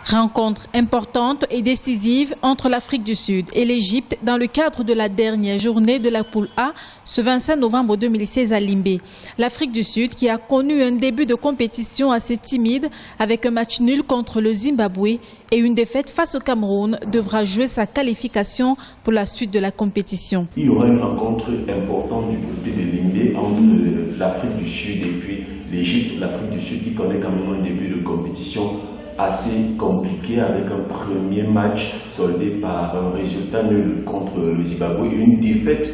Rencontre importante et décisive entre l'Afrique du Sud et l'Égypte dans le cadre de la dernière journée de la poule A ce 25 novembre 2016 à Limbé. L'Afrique du Sud qui a connu un début de compétition assez timide avec un match nul contre le Zimbabwe et une défaite face au Cameroun devra jouer sa qualification pour la suite de la compétition. Il y aura une rencontre importante du côté de Limbé entre l'Afrique du Sud et puis l'Égypte. L'Afrique du Sud qui connaît quand même un début de compétition assez compliqué avec un premier match soldé par un résultat nul contre le Zimbabwe, une défaite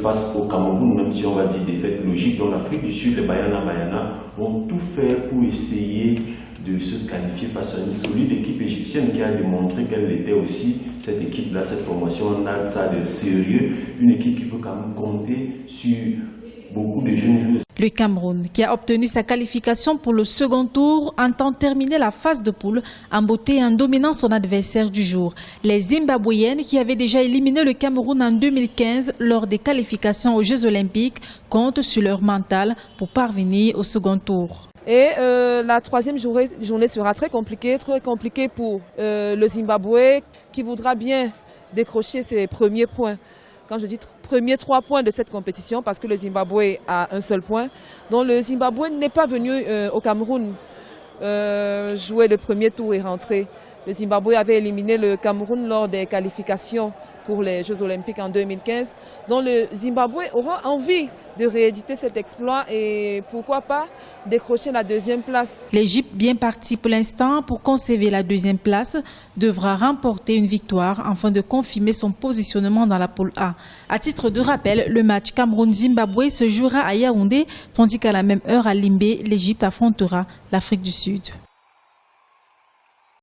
face au Cameroun, même si on va dire défaite logique. Donc l'Afrique du Sud, les Banyana vont tout faire pour essayer de se qualifier face à une solide équipe égyptienne qui a démontré qu'elle était aussi, cette équipe-là, cette formation, on a ça de sérieux, une équipe qui peut quand même compter sur beaucoup de jeunes joueurs. Le Cameroun, qui a obtenu sa qualification pour le second tour, entend terminer la phase de poule en beauté et en dominant son adversaire du jour. Les Zimbabwéennes, qui avaient déjà éliminé le Cameroun en 2015 lors des qualifications aux Jeux Olympiques, comptent sur leur mental pour parvenir au second tour. Et la troisième journée sera très compliquée pour le Zimbabwe qui voudra bien décrocher ses premiers points. Quand je dis premiers 3 points de cette compétition, parce que le Zimbabwe a un seul point. Donc le Zimbabwe n'est pas venu au Cameroun jouer le premier tour et rentrer. Le Zimbabwe avait éliminé le Cameroun lors des qualifications pour les Jeux Olympiques en 2015. Donc le Zimbabwe aura envie de rééditer cet exploit et pourquoi pas décrocher la deuxième place. L'Égypte, bien partie pour l'instant pour conserver la deuxième place, devra remporter une victoire afin de confirmer son positionnement dans la poule A. À titre de rappel, le match Cameroun-Zimbabwe se jouera à Yaoundé, tandis qu'à la même heure à Limbé, l'Égypte affrontera l'Afrique du Sud.